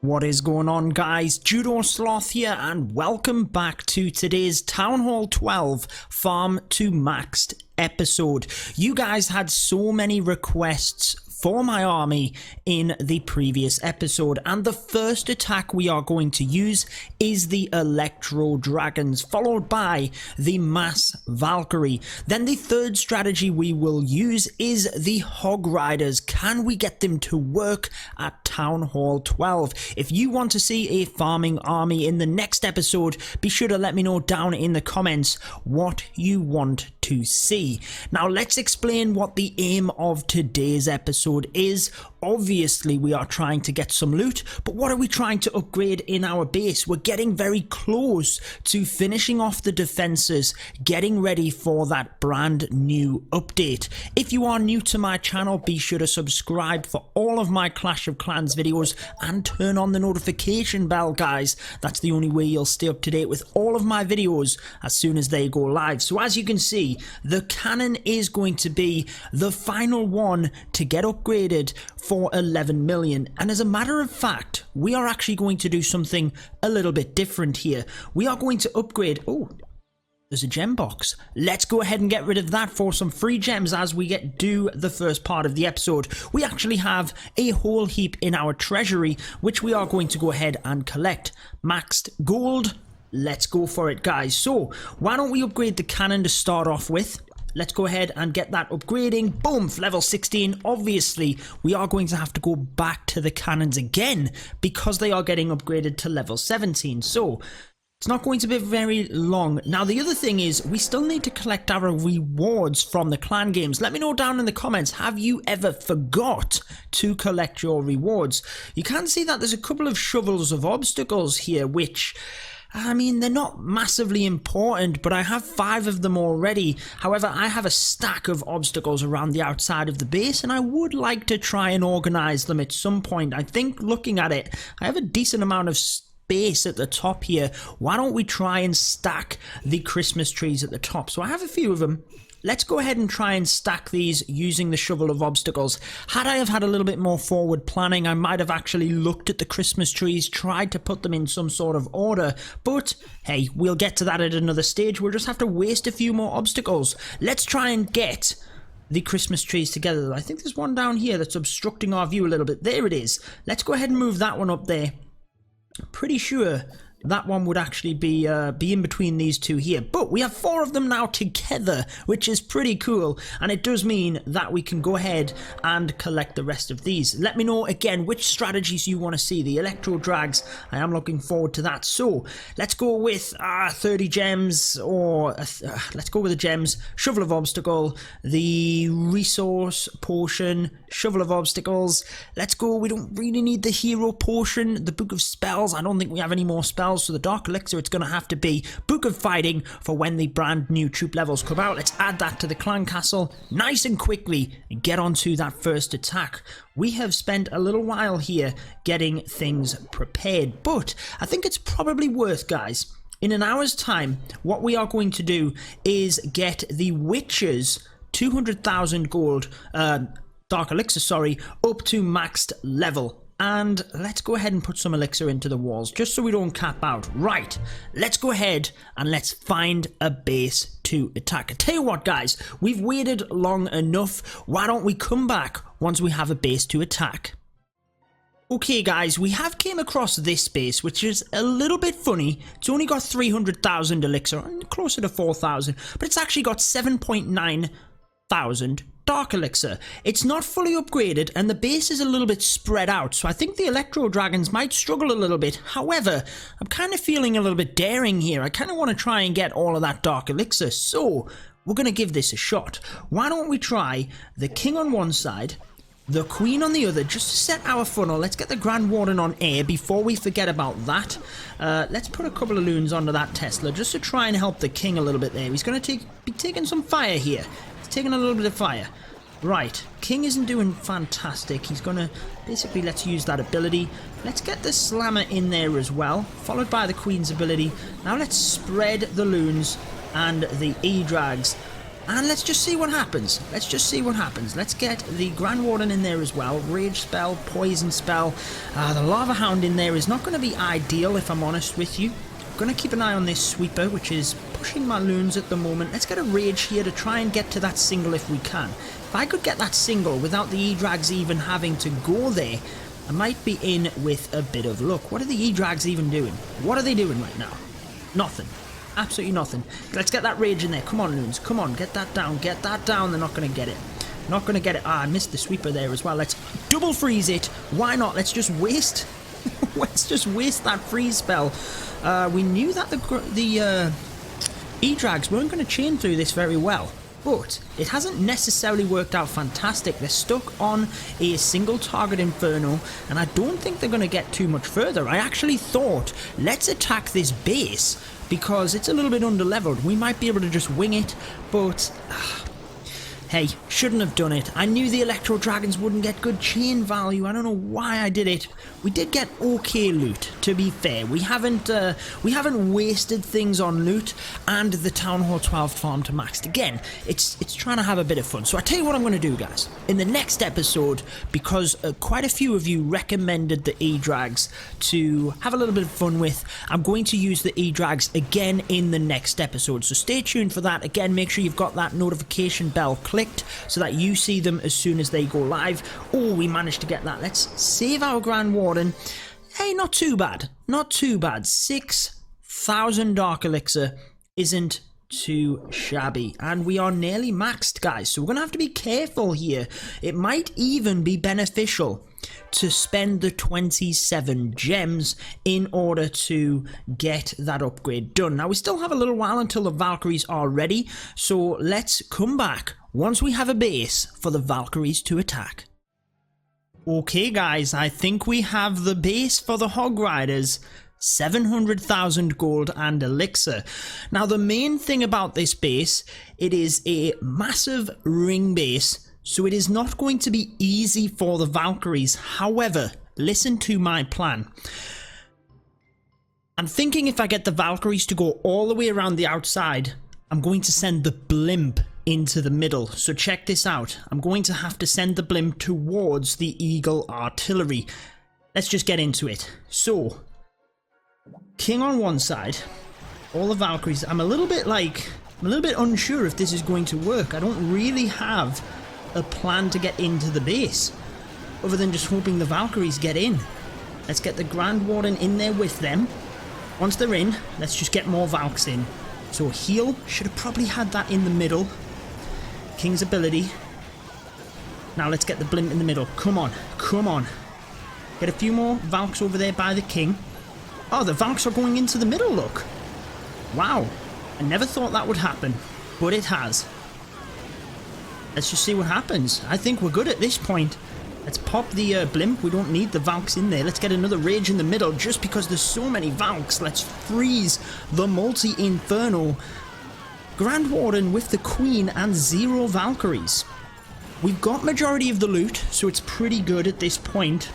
What is going on, guys? Judo Sloth here, and welcome back to today's Town Hall 12 Farm to Maxed episode. You guys had so many requests for my army in the previous episode, and the first attack we are going to use is the Electro Dragons, followed by the Mass Valkyrie. Then the third strategy we will use is the Hog Riders. Can we get them to work at Town Hall 12? If you want to see a farming army in the next episode, be sure to let me know down in the comments what you want to see. Now let's explain what the aim of today's episode is. Obviously we are trying to get some loot, but what are we trying to upgrade in our base? We're getting very close to finishing off the defenses, getting ready for that brand new update. If you are new to my channel, be sure to subscribe for all of my Clash of Clans videos and turn on the notification bell, guys. That's the only way you'll stay up to date with all of my videos as soon as they go live. So as you can see, the cannon is going to be the final one to get upgraded for 11 million, and as a matter of fact we are actually going to do something a little bit different here. We are going to upgrade. Oh, there's a gem box. Let's go ahead and get rid of that for some free gems as we do the first part of the episode. We actually have a whole heap in our treasury which we are going to go ahead and collect. Maxed gold. Let's go for it, guys. So why don't we upgrade the cannon to start off with? Let's go ahead and get that upgrading. Boom, level 16. Obviously, we are going to have to go back to the cannons again because they are getting upgraded to level 17. So it's not going to be very long. Now, the other thing is we still need to collect our rewards from the clan games. Let me know down in the comments, have you ever forgot to collect your rewards? You can see that there's a couple of shovels of obstacles here, which, I mean, they're not massively important, but I have 5 of them already. However, I have a stack of obstacles around the outside of the base, and I would like to try and organize them at some point. I think, looking at it, I have a decent amount of space at the top here. Why don't we try and stack the Christmas trees at the top? So I have a few of them. Let's go ahead and try and stack these using the shovel of obstacles. Had I have had a little bit more forward planning, I might have actually looked at the Christmas trees, tried to put them in some sort of order, but hey, we'll get to that at another stage. We'll just have to waste a few more obstacles. Let's try and get the Christmas trees together. I think there's one down here that's obstructing our view a little bit. There it is. Let's go ahead and move that one up there. I'm pretty sure that one would actually be in between these two here, but we have 4 of them now together, which is pretty cool, and it does mean that we can go ahead and collect the rest of these. Let me know again which strategies you want to see. The Electro Drags, I am looking forward to that. So let's go with 30 gems, or let's go with the gems, shovel of obstacle, the resource potion, shovel of obstacles. Let's go. We don't really need the hero potion, the book of spells. I don't think we have any more spells. So the dark elixir, it's going to have to be book of fighting for when the brand new troop levels come out. Let's add that to the clan castle nice and quickly and get on to that first attack. We have spent a little while here getting things prepared, but I think it's probably worth, guys, in an hour's time, what we are going to do is get the witches 200,000 gold dark elixir, sorry, up to maxed level. And let's go ahead and put some elixir into the walls, just so we don't cap out. Right, let's go ahead and let's find a base to attack. I tell you what, guys, we've waited long enough. Why don't we come back once we have a base to attack? Okay, guys, we have came across this base, which is a little bit funny. It's only got 300,000 elixir, closer to 4,000, but it's actually got 7.9 thousand dark elixir. It's not fully upgraded, and the base is a little bit spread out, so I think the Electro Dragons might struggle a little bit. However, I'm kind of feeling a little bit daring here. I kind of want to try and get all of that dark elixir, so we're going to give this a shot. Why don't we try the king on one side, the queen on the other, just to set our funnel. Let's get the Grand Warden on air before we forget about that. Let's put a couple of loons onto that Tesla just to try and help the king a little bit there. He's going to be taking some fire here. Taking a little bit of fire. Right, king isn't doing fantastic. He's gonna basically, let's use that ability. Let's get the slammer in there as well, followed by the queen's ability. Now let's spread the loons and the E-Drags And let's just see what happens. Let's just see what happens. Let's get the Grand Warden in there as well. Rage spell, poison spell. The Lava Hound in there is not going to be ideal, if I'm honest with you. I'm going to keep an eye on this Sweeper, which is pushing my loons at the moment. Let's get a Rage here to try and get to that single if we can. If I could get that single without the E-Drags even having to go there, I might be in with a bit of luck. What are the E-Drags even doing? What are they doing right now? Nothing. Absolutely nothing. Let's get that Rage in there. Come on, loons. Come on, get that down. Get that down. They're not going to get it. Not going to get it. I missed the Sweeper there as well. Let's double freeze it. Why not? Let's just waste... let's just waste that freeze spell. We knew that the E-Drags weren't going to chain through this very well. But it hasn't necessarily worked out fantastic. They're stuck on a single target Inferno, and I don't think they're going to get too much further. I actually thought, let's attack this base, because it's a little bit under-leveled. We might be able to just wing it, but... hey, shouldn't have done it. I knew the Electro Dragons wouldn't get good chain value. I don't know why I did it. We did get okay loot, to be fair. We haven't wasted things on loot, and the Town Hall 12 farm to maxed. Again, it's trying to have a bit of fun. So I tell you what I'm going to do, guys. In the next episode, because quite a few of you recommended the E-Drags to have a little bit of fun with, I'm going to use the E-Drags again in the next episode. So stay tuned for that. Again, make sure you've got that notification bell clicked so that you see them as soon as they go live. Oh, we managed to get that. Let's save our Grand Warden. Hey, not too bad. Not too bad. 6,000 Dark Elixir isn't too shabby. And we are nearly maxed, guys. So we're going to have to be careful here. It might even be beneficial to spend the 27 gems in order to get that upgrade done. Now, we still have a little while until the Valkyries are ready. So let's come back once we have a base for the Valkyries to attack. Okay, guys, I think we have the base for the Hog Riders. 700,000 gold and elixir. Now, the main thing about this base, it is a massive ring base, so it is not going to be easy for the Valkyries. However, listen to my plan. I'm thinking if I get the Valkyries to go all the way around the outside, I'm going to send the blimp into the middle. So check this out. I'm going to have to send the blimp towards the Eagle artillery. Let's just get into it. So, King on one side, all the Valkyries. I'm a little bit unsure if this is going to work. I don't really have a plan to get into the base, other than just hoping the Valkyries get in. Let's get the Grand Warden in there with them. Once they're in, let's just get more VALKS in. So heal, should have probably had that in the middle. King's ability. Now let's get the blimp in the middle. Come on, come on. Get a few more VALKS over there by the king. Oh, the VALKS are going into the middle, look. Wow, I never thought that would happen, but it has. Let's just see what happens. I think we're good at this point. Let's pop the blimp. We don't need the VALKS in there. Let's get another Rage in the middle just because there's so many VALKS. Let's freeze the multi-inferno. Grand Warden with the Queen and 0 Valkyries. We've got majority of the loot, so it's pretty good at this point.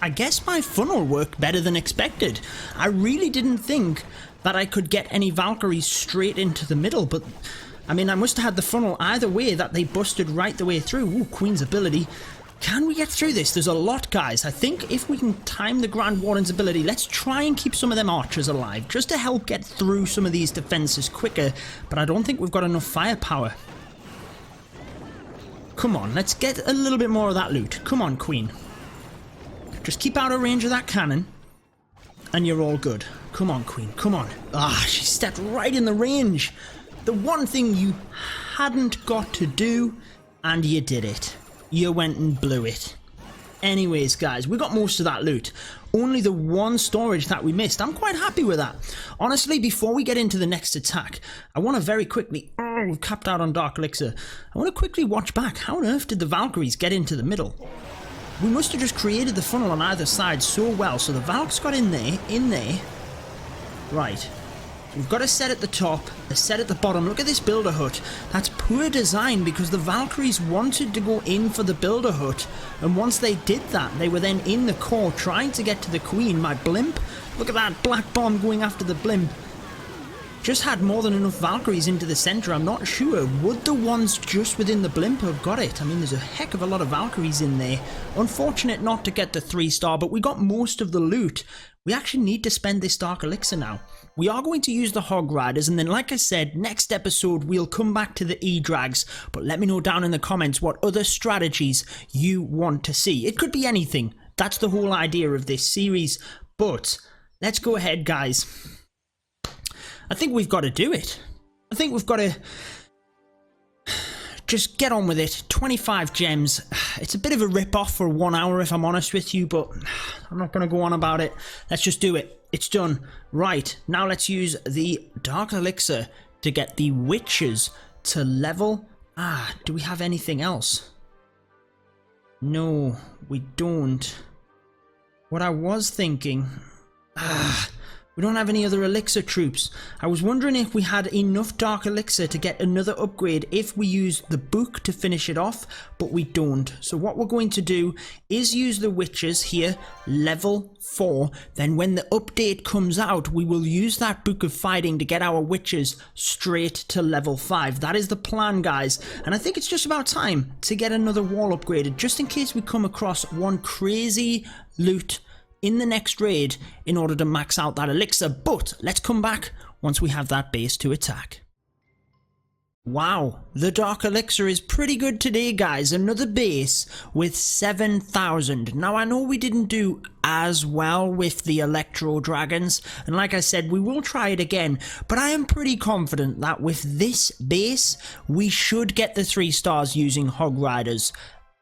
I guess my funnel worked better than expected. I really didn't think that I could get any Valkyries straight into the middle, but I mean, I must have had the funnel either way that they busted right the way through. Ooh, Queen's ability. Can we get through this? There's a lot, guys. I think if we can time the Grand Warden's ability, let's try and keep some of them archers alive, just to help get through some of these defenses quicker, but I don't think we've got enough firepower. Come on, let's get a little bit more of that loot. Come on, Queen. Just keep out of range of that cannon, and you're all good. Come on, Queen, come on. Ah, she stepped right in the range. The one thing you hadn't got to do, and you did it. You went and blew it. Anyways, guys, we got most of that loot. Only the one storage that we missed. I'm quite happy with that. Honestly, before we get into the next attack, I want to very quickly... Oh, we've capped out on Dark Elixir. I want to quickly watch back. How on earth did the Valkyries get into the middle? We must have just created the funnel on either side so well. So the VALKS got in there. Right. We've got a set at the top, a set at the bottom. Look at this builder hut. That's poor design because the Valkyries wanted to go in for the builder hut. And once they did that, they were then in the core trying to get to the Queen. My blimp. Look at that black bomb going after the blimp. just had more than enough Valkyries into the center. I'm not sure. Would the ones just within the blimp have got it? I mean, there's a heck of a lot of Valkyries in there. Unfortunate not to get the 3-star, but we got most of the loot. We actually need to spend this Dark Elixir now. We are going to use the Hog Riders, and then like I said, next episode we'll come back to the E-Drags, but let me know down in the comments what other strategies you want to see. It could be anything. That's the whole idea of this series, but let's go ahead, guys. I think we've got to do it. I think we've got to just get on with it. 25 gems. It's a bit of a rip-off for 1 hour, if I'm honest with you, but I'm not going to go on about it. Let's just do it. It's done. Right, now let's use the Dark Elixir to get the Witches to level. Do we have anything else? No, we don't. What I was thinking... we don't have any other elixir troops. I was wondering if we had enough Dark Elixir to get another upgrade if we use the book to finish it off, but we don't. So what we're going to do is use the Witches here, level 4. Then when the update comes out, we will use that Book of Fighting to get our Witches straight to level 5. That is the plan, guys. And I think it's just about time to get another wall upgraded, just in case we come across one crazy loot in the next raid in order to max out that elixir. But let's come back once we have that base to attack. Wow, the Dark Elixir is pretty good today, guys. Another base with 7,000. Now, I know we didn't do as well with the Electro Dragons, and like I said, we will try it again, but I am pretty confident that with this base, we should get the 3 stars using Hog Riders.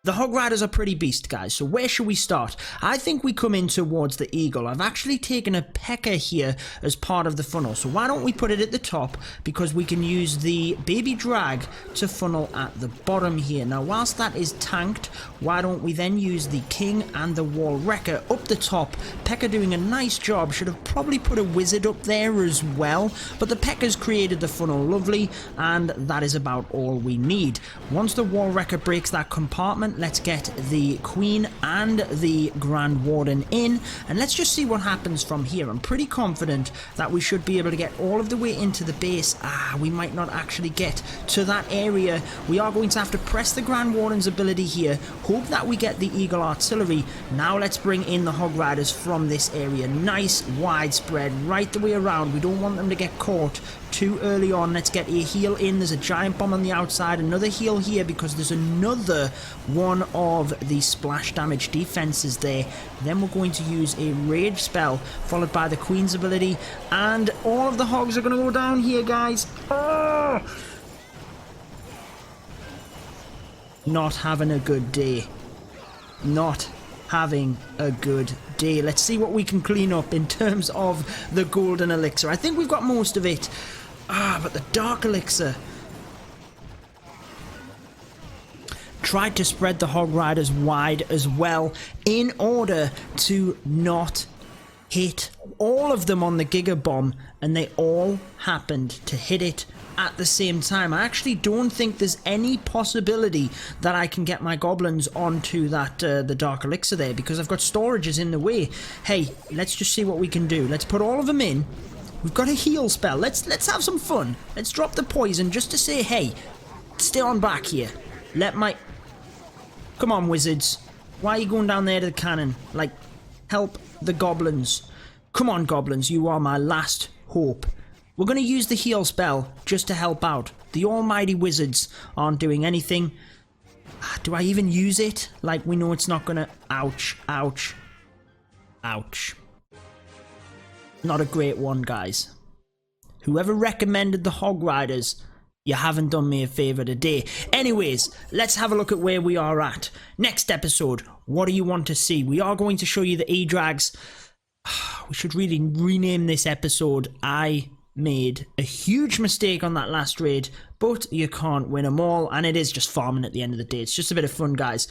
The Hog Riders are pretty beast, guys, so where should we start? I think we come in towards the Eagle. I've actually taken a P.E.K.K.A here as part of the funnel, so why don't we put it at the top, because we can use the baby drag to funnel at the bottom here. Now, whilst that is tanked, why don't we then use the King and the Wall Wrecker up the top. P.E.K.K.A doing a nice job. Should have probably put a Wizard up there as well, but the P.E.K.K.A's created the funnel lovely, and that is about all we need. Once the Wall Wrecker breaks that compartment, let's get the Queen and the Grand Warden in, and let's just see what happens from here. I'm pretty confident that we should be able to get all of the way into the base. We might not actually get to that area. We are going to have to press the Grand Warden's ability here, hope that we get the Eagle Artillery. Now let's bring in the Hog Riders from this area. Nice widespread right the way around. We don't want them to get caught too early on. Let's get a heal in. There's a giant bomb on the outside, another heal here because there's another one of the splash damage defenses there. Then we're going to use a rage spell followed by the Queen's ability, and all of the hogs are going to go down here, guys. Not having a good day. Not having a good day. Let's see what we can clean up in terms of the golden elixir. I think we've got most of it. But the Dark Elixir. Tried to spread the Hog Riders wide as well in order to not hit all of them on the Giga Bomb, and they all happened to hit it at the same time. I actually don't think there's any possibility that I can get my goblins onto that the Dark Elixir there, because I've got storages in the way. Hey, let's just see what we can do. Let's put all of them in. We've got a heal spell. Let's have some fun. Let's drop the poison just to say, hey, stay on back here. Come on, wizards. Why are you going down there to the cannon? Like, help the goblins. Come on, goblins. You are my last hope. We're going to use the heal spell just to help out. The almighty wizards aren't doing anything. Do I even use it? Like, we know it's not going to... Ouch, ouch, ouch. Not a great one, guys. Whoever recommended the Hog Riders, you haven't done me a favour today. Anyways, let's have a look at where we are at. Next episode, what do you want to see? We are going to show you the E-Drags. We should really rename this episode. I made a huge mistake on that last raid, but you can't win them all, and it is just farming at the end of the day. It's just a bit of fun, guys.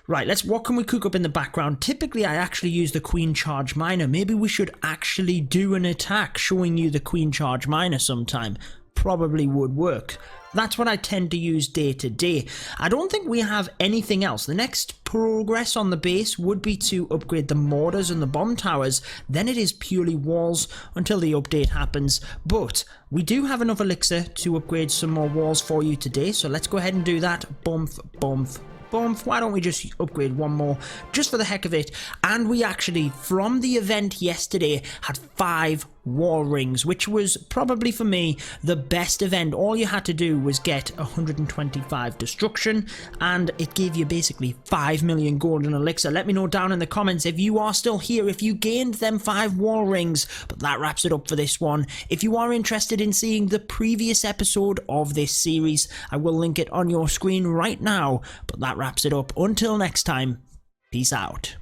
Right, what can we cook up in the background? Typically, I actually use the Queen Charge Miner. Maybe we should actually do an attack showing you the Queen Charge Miner sometime. probably would work. That's what I tend to use day to day. I don't think we have anything else. The next progress on the base would be to upgrade the mortars and the bomb towers. Then it is purely walls until the update happens. But we do have enough elixir to upgrade some more walls for you today. So let's go ahead and do that. Bump, bump, bump. Why don't we just upgrade one more just for the heck of it? And we actually, from the event yesterday, had 5 wall rings, which was probably for me the best event. All you had to do was get 125 destruction and it gave you basically 5 million golden elixir. Let me know down in the comments if you are still here, if you gained them 5 wall rings. But that wraps it up for this one. If you are interested in seeing the previous episode of this series, I will link it on your screen right now. But that wraps it up. Until next time, peace out.